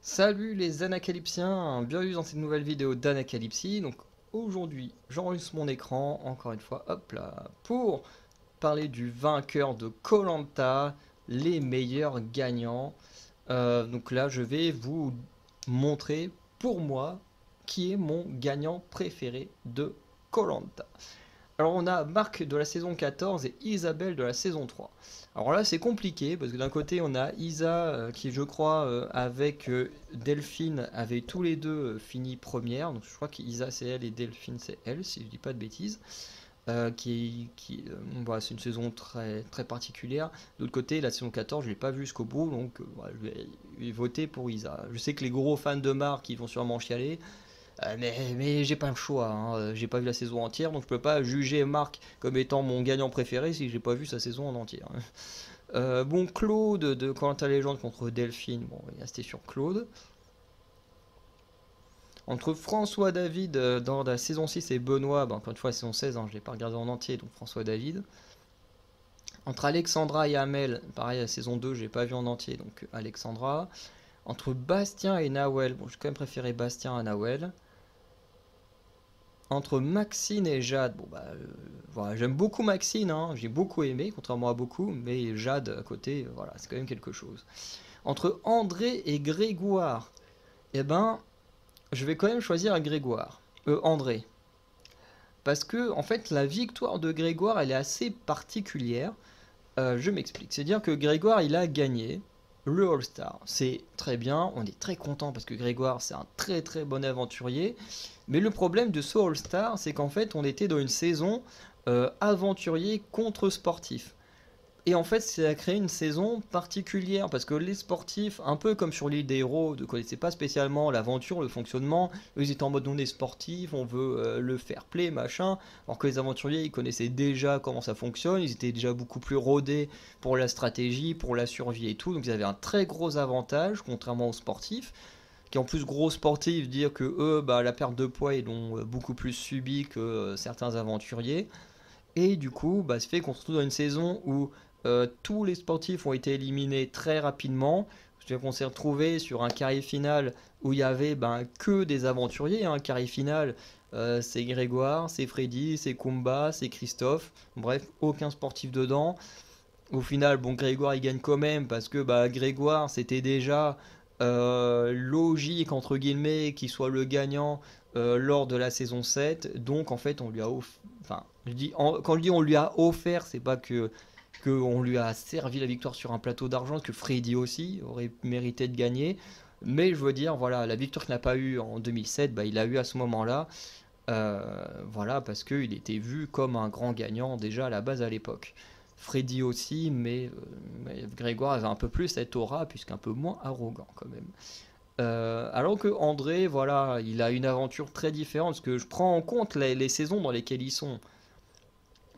Salut les Anacalypsiens, bienvenue dans cette nouvelle vidéo d'Anacalypsie. Donc aujourd'hui, j'enregistre mon écran, encore une fois, hop là, pour parler du vainqueur de koh les meilleurs gagnants. Donc là, je vais vous montrer pour moi qui est mon gagnant préféré de koh. Alors on a Marc de la saison 14 et Isabelle de la saison 3. Alors là c'est compliqué parce que d'un côté on a Isa qui je crois avec Delphine avaient tous les deux fini première. Donc je crois qu'Isa c'est elle et Delphine c'est elle si je dis pas de bêtises. Voilà, c'est une saison très, très particulière. D'autre côté la saison 14 je l'ai pas vue jusqu'au bout donc voilà, je vais voter pour Isa. Je sais que les gros fans de Marc ils vont sûrement chialer. Mais j'ai pas le choix, hein. J'ai pas vu la saison entière, donc je peux pas juger Marc comme étant mon gagnant préféré si j'ai pas vu sa saison en entière. Bon, Claude de Koh-Lanta Légende contre Delphine, bon, c'était sur Claude. Entre François David dans la saison 6 et Benoît, bah, encore une fois la saison 16, hein, je l'ai pas regardé en entier, donc François David. Entre Alexandra et Amel, pareil, la saison 2, j'ai pas vu en entier, donc Alexandra. Entre Bastien et Nawel, bon, j'ai quand même préféré Bastien à Nawel. Entre Maxine et Jade, bon bah voilà, j'aime beaucoup Maxine, hein, j'ai beaucoup aimé, contrairement à beaucoup, mais Jade à côté, voilà, c'est quand même quelque chose. Entre André et Grégoire, eh ben, je vais quand même choisir Grégoire, André, parce que en fait la victoire de Grégoire, elle est assez particulière. Je m'explique, c'est-à-dire que Grégoire, il a gagné le All-Star. C'est très bien, on est très content parce que Grégoire, c'est un très très bon aventurier. Mais le problème de ce All-Star, c'est qu'en fait, on était dans une saison aventurier contre sportif. Et en fait, ça a créé une saison particulière parce que les sportifs, un peu comme sur l'île des héros, ne connaissaient pas spécialement l'aventure, le fonctionnement. Eux, ils étaient en mode on est sportif, on veut le fair play, machin. Alors que les aventuriers, ils connaissaient déjà comment ça fonctionne, ils étaient déjà beaucoup plus rodés pour la stratégie, pour la survie et tout. Donc ils avaient un très gros avantage, contrairement aux sportifs. Qui en plus gros sportifs, dire que eux, bah, la perte de poids, ils l'ont beaucoup plus subi que certains aventuriers. Et du coup, bah, ça fait qu'on se retrouve dans une saison où tous les sportifs ont été éliminés très rapidement. C'est-à-dire qu'on s'est retrouvé sur un carré final où il y avait ben, que des aventuriers. Un carré final, c'est Grégoire, c'est Freddy, c'est Kumba, c'est Christophe. Bref, aucun sportif dedans. Au final, bon, Grégoire il gagne quand même parce que bah, Grégoire c'était déjà logique entre guillemets qu'il soit le gagnant lors de la saison 7. Donc en fait, on lui a enfin, quand je dis on lui a offert, c'est pas que on lui a servi la victoire sur un plateau d'argent, que Freddy aussi aurait mérité de gagner. Mais je veux dire, voilà, la victoire qu'il n'a pas eu en 2007, bah, il a eu à ce moment-là. Voilà, parce qu'il était vu comme un grand gagnant déjà à la base à l'époque. Freddy aussi, mais Grégoire avait un peu plus cette aura, puisqu'un peu moins arrogant quand même. Alors que André, voilà, il a une aventure très différente, parce que je prends en compte les saisons dans lesquelles ils sont.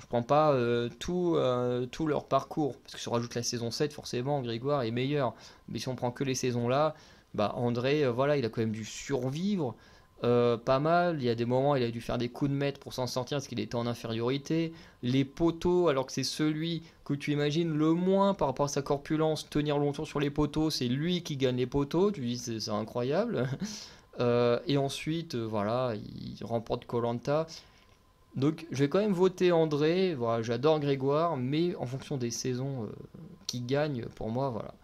Je prends pas tout leur parcours, parce que si on rajoute la saison 7, forcément, Grégoire est meilleur. Mais si on prend que les saisons là, bah André, voilà, il a quand même dû survivre pas mal. Il y a des moments, il a dû faire des coups de maître pour s'en sortir, parce qu'il était en infériorité. Les poteaux, alors que c'est celui que tu imagines le moins par rapport à sa corpulence, tenir longtemps sur les poteaux, c'est lui qui gagne les poteaux. Tu dis, c'est incroyable. Et ensuite, voilà, il remporte koh. Donc je vais quand même voter André, voilà, j'adore Grégoire, mais en fonction des saisons qui gagnent, pour moi, voilà.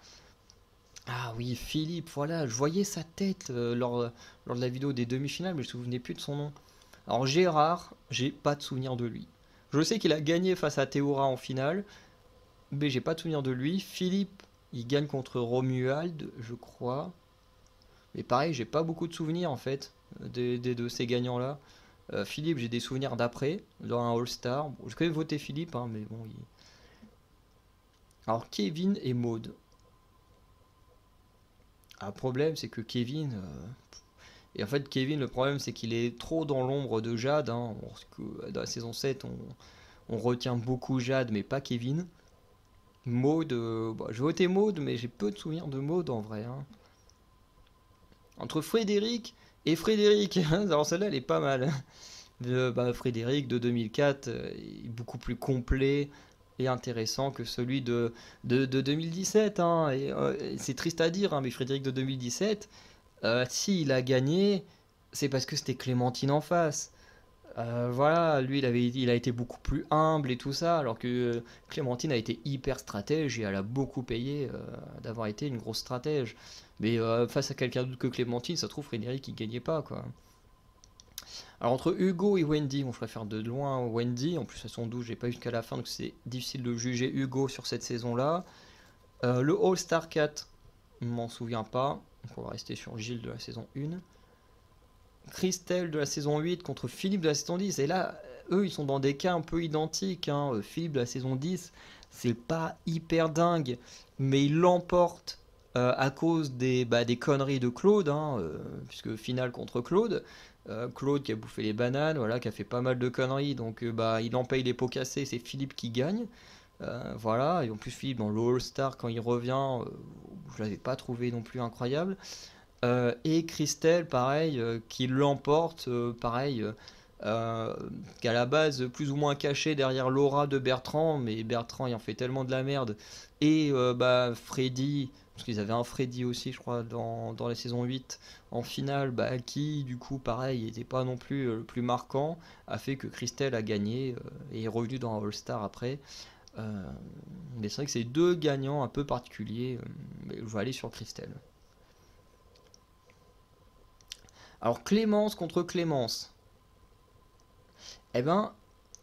Ah oui, Philippe, voilà, je voyais sa tête lors de la vidéo des demi-finales, mais je ne me souvenais plus de son nom. Alors Gérard, j'ai pas de souvenir de lui. Je sais qu'il a gagné face à Théora en finale, mais j'ai pas de souvenir de lui. Philippe, il gagne contre Romuald, je crois. Mais pareil, j'ai pas beaucoup de souvenirs en fait de ces gagnants-là. Philippe, j'ai des souvenirs d'après, dans un All-Star. Bon, je vais voter Philippe, hein, mais bon. Alors, Kevin et Maud. Ah, le problème, c'est que Kevin. Et en fait, Kevin, le problème, c'est qu'il est trop dans l'ombre de Jade. Hein, parce que dans la saison 7, on retient beaucoup Jade, mais pas Kevin. Maud, bah, je vais voter Maud, mais j'ai peu de souvenirs de Maud en vrai. Hein. Entre Frédéric et Frédéric. Alors, celle-là, elle est pas mal. Bah, Frédéric de 2004 est beaucoup plus complet et intéressant que celui de 2017. Hein. C'est triste à dire, hein, mais Frédéric de 2017, s'il a gagné, c'est parce que c'était Clémentine en face. Voilà, lui il a été beaucoup plus humble et tout ça, alors que Clémentine a été hyper stratège et elle a beaucoup payé d'avoir été une grosse stratège. Mais face à quelqu'un d'autre que Clémentine, ça se trouve Frédéric il gagnait pas quoi. Alors entre Hugo et Wendy, bon, je préfère de loin Wendy, en plus elles sont 12, j'ai pas eu jusqu'à la fin donc c'est difficile de juger Hugo sur cette saison là. Le All-Star 4, je m'en souviens pas, donc on va rester sur Gilles de la saison 1. Christelle de la saison 8 contre Philippe de la saison 10. Et là, eux, ils sont dans des cas un peu identiques. Hein. Philippe de la saison 10, c'est pas hyper dingue, mais il l'emporte à cause des conneries de Claude, hein, puisque finale contre Claude. Claude qui a bouffé les bananes, voilà, qui a fait pas mal de conneries, donc il en paye les pots cassés, c'est Philippe qui gagne. Voilà, et en plus Philippe dans le All-Star, quand il revient, je l'avais pas trouvé non plus incroyable. Et Christelle, pareil, qui l'emporte, pareil, qu'à la base plus ou moins caché derrière l'aura de Bertrand, mais Bertrand ayant fait tellement de la merde. Et Freddy, parce qu'ils avaient un Freddy aussi, je crois, dans la saison 8, en finale, qui du coup, pareil, n'était pas non plus le plus marquant, a fait que Christelle a gagné et est revenue dans All Star après. Mais c'est vrai que c'est deux gagnants un peu particuliers, mais je vais aller sur Christelle. Alors Clémence contre Clémence. Eh ben,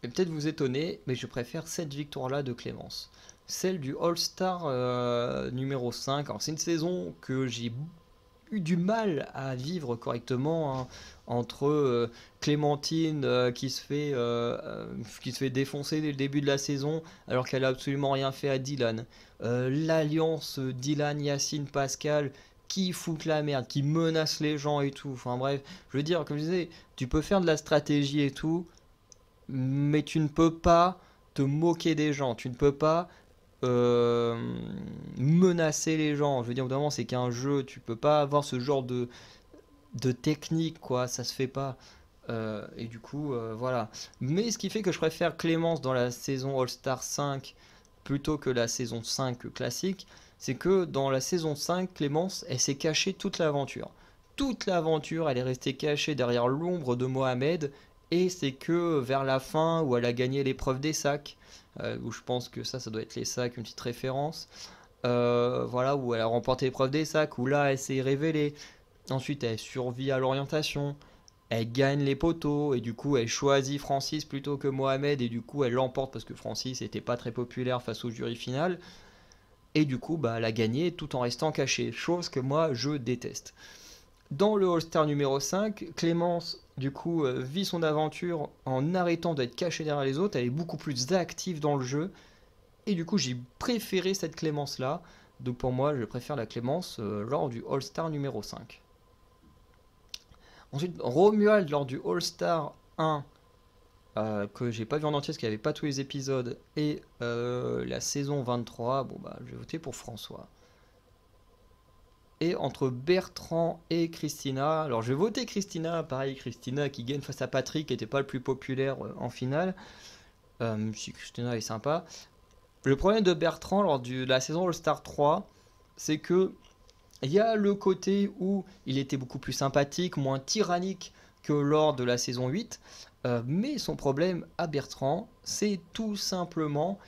peut-être vous étonner, mais je préfère cette victoire-là de Clémence. Celle du All-Star numéro 5. Alors c'est une saison que j'ai eu du mal à vivre correctement, hein, entre Clémentine qui se fait défoncer dès le début de la saison alors qu'elle a absolument rien fait à Dylan. L'alliance Dylan, Yacine, Pascal qui fout la merde, qui menace les gens et tout. Enfin bref, je veux dire, comme je disais, tu peux faire de la stratégie et tout, mais tu ne peux pas te moquer des gens, tu ne peux pas euh, menacer les gens. Je veux dire, au bout d'un moment, c'est qu'un jeu, tu peux pas avoir ce genre de technique, quoi, ça se fait pas. Et du coup, voilà. Mais ce qui fait que je préfère Clémence dans la saison All-Star 5 plutôt que la saison 5 classique, c'est que dans la saison 5, Clémence, elle s'est cachée toute l'aventure. Toute l'aventure, elle est restée cachée derrière l'ombre de Mohamed, et c'est que vers la fin, où elle a gagné l'épreuve des sacs, où je pense que ça doit être les sacs, une petite référence, voilà, où elle a remporté l'épreuve des sacs, où là, elle s'est révélée. Ensuite, elle survit à l'orientation, elle gagne les poteaux, et du coup, elle choisit Francis plutôt que Mohamed, et du coup, elle l'emporte parce que Francis n'était pas très populaire face au jury final. Et du coup, elle a gagné tout en restant cachée, chose que moi, je déteste. Dans le All-Star numéro 5, Clémence, du coup, vit son aventure en arrêtant d'être cachée derrière les autres. Elle est beaucoup plus active dans le jeu. Et du coup, j'ai préféré cette Clémence-là. Donc pour moi, je préfère la Clémence lors du All-Star numéro 5. Ensuite, Romuald lors du All-Star 1, que j'ai pas vu en entier parce qu'il n'y avait pas tous les épisodes, et la saison 23, je vais voter pour François. Et entre Bertrand et Christina, alors je vais voter Christina, pareil, Christina qui gagne face à Patrick, qui n'était pas le plus populaire en finale, si Christina est sympa. Le problème de Bertrand lors de la saison All-Star 3, c'est que il y a le côté où il était beaucoup plus sympathique, moins tyrannique que lors de la saison 8, mais son problème à Bertrand, c'est tout simplement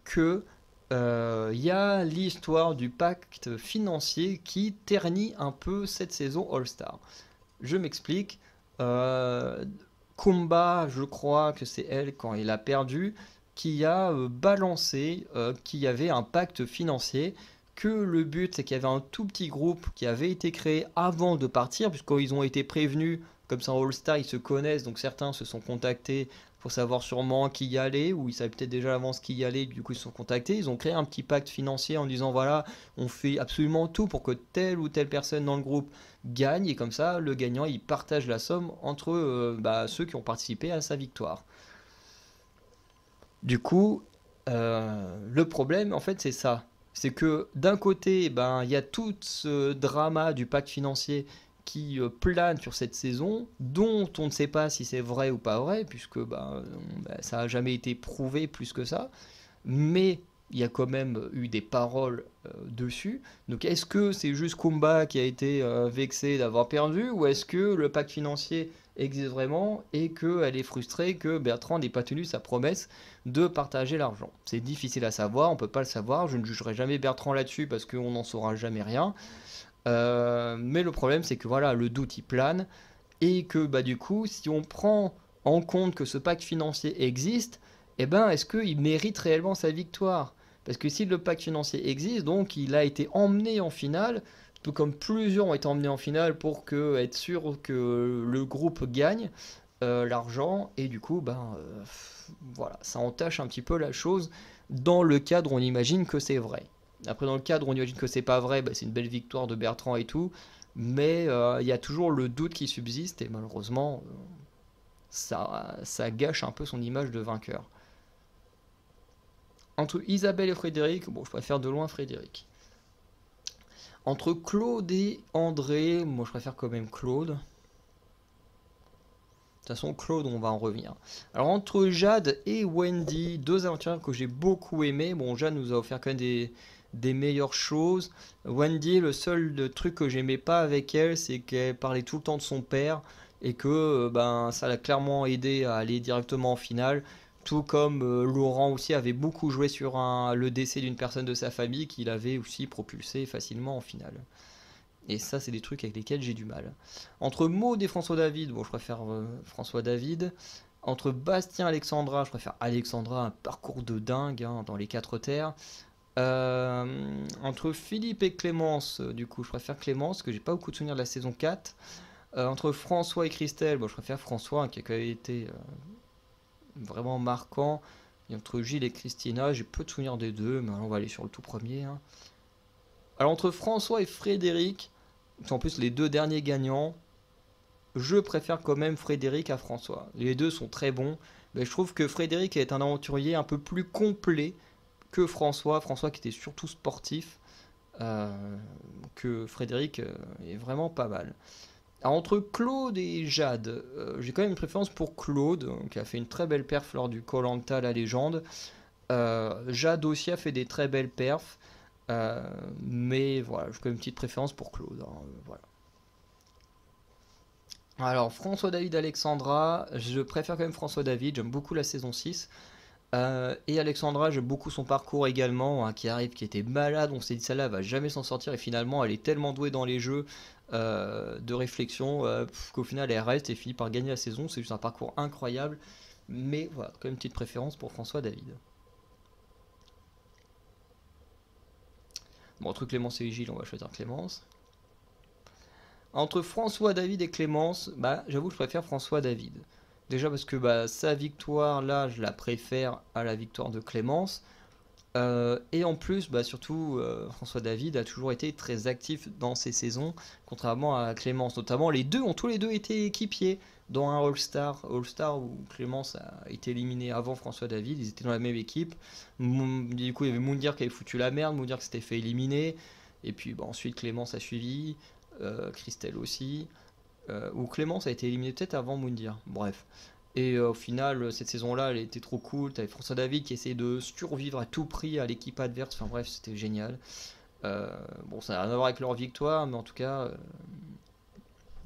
que y a l'histoire du pacte financier qui ternit un peu cette saison All-Star. Je m'explique. Kumba, je crois que c'est elle, quand il a perdu, qui a balancé qu'il y avait un pacte financier, que le but c'est qu'il y avait un tout petit groupe qui avait été créé avant de partir, puisqu'ils ont été prévenus, comme ça en All-Star ils se connaissent, donc certains se sont contactés pour savoir sûrement qui y allait, ou ils savaient peut-être déjà à l'avance qui y allait, du coup ils se sont contactés, ils ont créé un petit pacte financier en disant voilà, on fait absolument tout pour que telle ou telle personne dans le groupe gagne, et comme ça le gagnant il partage la somme entre ceux qui ont participé à sa victoire. Du coup, le problème en fait c'est ça, c'est que d'un côté il y a tout ce drama du pacte financier qui plane sur cette saison, dont on ne sait pas si c'est vrai ou pas vrai, puisque ça n'a jamais été prouvé plus que ça. mais il y a quand même eu des paroles dessus. Donc est-ce que c'est juste Kumba qui a été vexé d'avoir perdu, ou est-ce que le pacte financier existe vraiment et qu'elle est frustrée que Bertrand n'ait pas tenu sa promesse de partager l'argent? C'est difficile à savoir, on peut pas le savoir, je ne jugerai jamais Bertrand là-dessus parce qu'on n'en saura jamais rien. Mais le problème c'est que voilà, le doute il plane, et que bah, du coup, si on prend en compte que ce pacte financier existe, eh ben, est-ce qu'il mérite réellement sa victoire? Parce que si le pacte financier existe, donc il a été emmené en finale, tout comme plusieurs ont été emmenés en finale pour être sûr que le groupe gagne l'argent, et du coup, ben, voilà, ça entache un petit peu la chose dans le cadre où on imagine que c'est vrai. Après, dans le cadre où on imagine que c'est pas vrai, bah, c'est une belle victoire de Bertrand et tout, mais il y a toujours le doute qui subsiste, et malheureusement, ça gâche un peu son image de vainqueur. Entre Isabelle et Frédéric, bon, je préfère de loin Frédéric. Entre Claude et André, moi je préfère quand même Claude. De toute façon, Claude, on va en revenir. Alors, entre Jade et Wendy, deux aventurières que j'ai beaucoup aimées. Bon, Jade nous a offert quand même des meilleures choses. Wendy, le seul truc que j'aimais pas avec elle, c'est qu'elle parlait tout le temps de son père, et que ben, ça l'a clairement aidé à aller directement en finale. Tout comme Laurent aussi avait beaucoup joué sur le décès d'une personne de sa famille, qu'il avait aussi propulsé facilement en finale. Et ça, c'est des trucs avec lesquels j'ai du mal. Entre Maud et François David, bon, je préfère François David. Entre Bastien et Alexandra, je préfère Alexandra, un parcours de dingue hein, dans les quatre terres. Entre Philippe et Clémence, du coup, je préfère Clémence, parce que j'ai pas beaucoup de souvenirs de la saison 4. Entre François et Christelle, bon, je préfère François, hein, qui a quand même été vraiment marquant. Et entre Gilles et Christina, j'ai peu de souvenirs des deux, mais on va aller sur le tout premier. Hein. Alors, entre François et Frédéric, en plus les deux derniers gagnants, je préfère quand même Frédéric à François. Les deux sont très bons, mais je trouve que Frédéric est un aventurier un peu plus complet que François. François qui était surtout sportif, euh, que Frédéric est vraiment pas mal. Alors, entre Claude et Jade, j'ai quand même une préférence pour Claude, qui a fait une très belle perf lors du koh la légende. Jade aussi a fait des très belles perfs. Mais voilà, j'ai quand même une petite préférence pour Claude. Hein, voilà. Alors, François David Alexandra, je préfère quand même François David, j'aime beaucoup la saison 6. Et Alexandra, j'aime beaucoup son parcours également, hein, qui arrive, qui était malade, on s'est dit celle-là va jamais s'en sortir, et finalement elle est tellement douée dans les jeux de réflexion qu'au final elle reste et finit par gagner la saison. C'est juste un parcours incroyable, mais voilà, quand même une petite préférence pour François David. Bon, entre Clémence et Gilles, on va choisir Clémence. Entre François David et Clémence, bah j'avoue que je préfère François David. Déjà parce que bah, sa victoire là, je la préfère à la victoire de Clémence. Et en plus, bah, surtout, François David a toujours été très actif dans ses saisons, contrairement à Clémence. Notamment, les deux ont tous les deux été équipiers dans un All-Star. All-Star où Clémence a été éliminé avant François David, ils étaient dans la même équipe. Du coup, il y avait Moundir qui avait foutu la merde, Moundir qui s'était fait éliminer. Et puis bah, ensuite, Clémence a suivi, Christelle aussi. Ou Clémence a été éliminé peut-être avant Moundir. Bref. Et au final, cette saison-là, elle était trop cool. T'avais François David qui essayait de survivre à tout prix à l'équipe adverse. Enfin bref, c'était génial. Bon, ça n'a rien à voir avec leur victoire, mais en tout cas,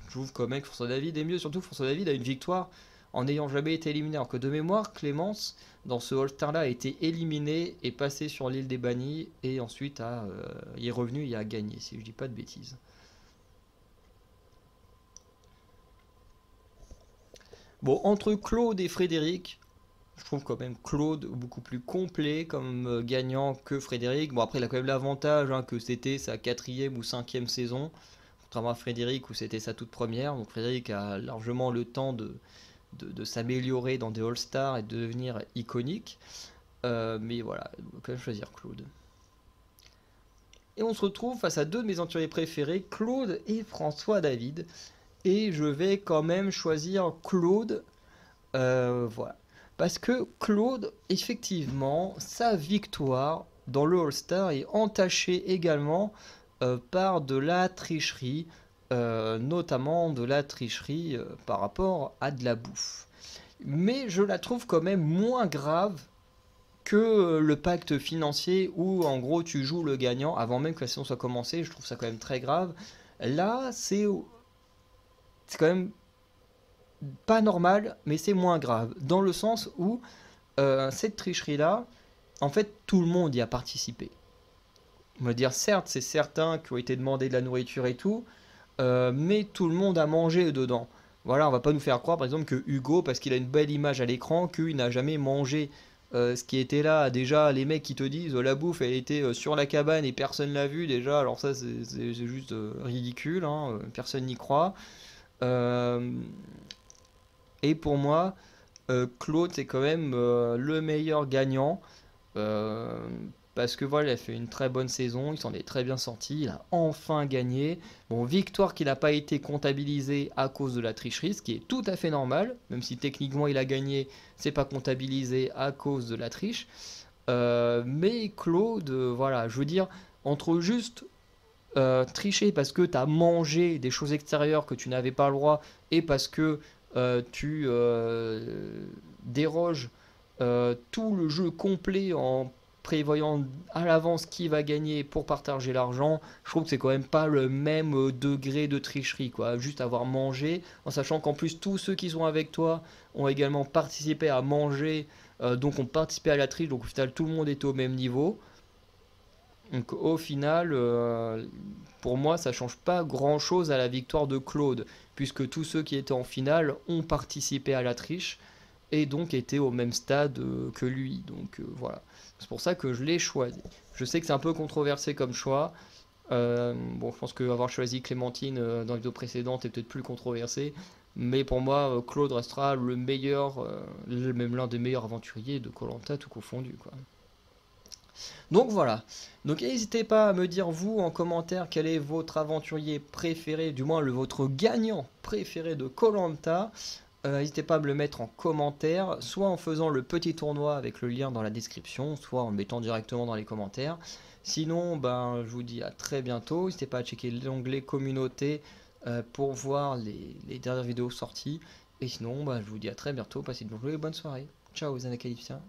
je trouve quand même que François David est mieux. Surtout que François David a une victoire en n'ayant jamais été éliminé. Alors que de mémoire, Clémence, dans ce All-Star-là, a été éliminé et passé sur l'île des bannis. Et ensuite, y est revenu et a gagné, si je dis pas de bêtises. Bon, entre Claude et Frédéric, je trouve quand même Claude beaucoup plus complet comme gagnant que Frédéric. Bon, après, il a quand même l'avantage hein, que c'était sa quatrième ou cinquième saison, contrairement à Frédéric où c'était sa toute première. Donc Frédéric a largement le temps de s'améliorer dans des All-Stars et de devenir iconique. Mais voilà, on va quand même choisir Claude. Et on se retrouve face à deux de mes aventuriers préférés, Claude et François David. Et je vais quand même choisir Claude. Voilà. Parce que Claude, effectivement, sa victoire dans le All-Star est entachée également par de la tricherie, notamment de la tricherie par rapport à de la bouffe. Mais je la trouve quand même moins grave que le pacte financier où en gros tu joues le gagnant avant même que la saison soit commencée. Je trouve ça quand même très grave. Là, c'est quand même pas normal, mais c'est moins grave. Dans le sens où cette tricherie-là, en fait, tout le monde y a participé. On va dire, certes, c'est certains qui ont été demandés de la nourriture et tout, mais tout le monde a mangé dedans. Voilà, on va pas nous faire croire, par exemple, que Hugo, parce qu'il a une belle image à l'écran, qu'il n'a jamais mangé ce qui était là. Déjà, les mecs qui te disent la bouffe, elle était sur la cabane et personne l'a vue, déjà, alors ça, c'est juste ridicule, hein, personne n'y croit. Euh, et pour moi, Claude, c'est quand même le meilleur gagnant. Euh, Parce que voilà, il a fait une très bonne saison, il s'en est très bien sorti, il a enfin gagné. Bon, victoire qui n'a pas été comptabilisée à cause de la tricherie, ce qui est tout à fait normal, même si techniquement il a gagné, c'est pas comptabilisé à cause de la triche. Mais Claude, voilà, je veux dire, entre juste tricher parce que tu as mangé des choses extérieures que tu n'avais pas le droit et parce que tu déroges tout le jeu complet en prévoyant à l'avance qui va gagner pour partager l'argent, je trouve que c'est quand même pas le même degré de tricherie, quoi. Juste avoir mangé, en sachant qu'en plus tous ceux qui sont avec toi ont également participé à manger, donc ont participé à la triche, donc au final tout le monde était au même niveau. Donc au final, pour moi, ça change pas grand-chose à la victoire de Claude, puisque tous ceux qui étaient en finale ont participé à la triche et donc étaient au même stade que lui. Donc voilà, c'est pour ça que je l'ai choisi. Je sais que c'est un peu controversé comme choix. Bon, je pense qu'avoir choisi Clémentine dans les vidéos précédentes est peut-être plus controversé, mais pour moi, Claude restera le meilleur, même l'un des meilleurs aventuriers de koh tout confondu, quoi. Donc voilà. Donc n'hésitez pas à me dire vous en commentaire quel est votre aventurier préféré, du moins votre gagnant préféré de koh. N'hésitez pas à me le mettre en commentaire, soit en faisant le petit tournoi avec le lien dans la description, soit en le mettant directement dans les commentaires. Sinon, ben, je vous dis à très bientôt. N'hésitez pas à checker l'onglet communauté pour voir les dernières vidéos sorties. Et sinon, ben, je vous dis à très bientôt. Passez une bonne journée et bonne soirée. Ciao, les Anacalypsiens.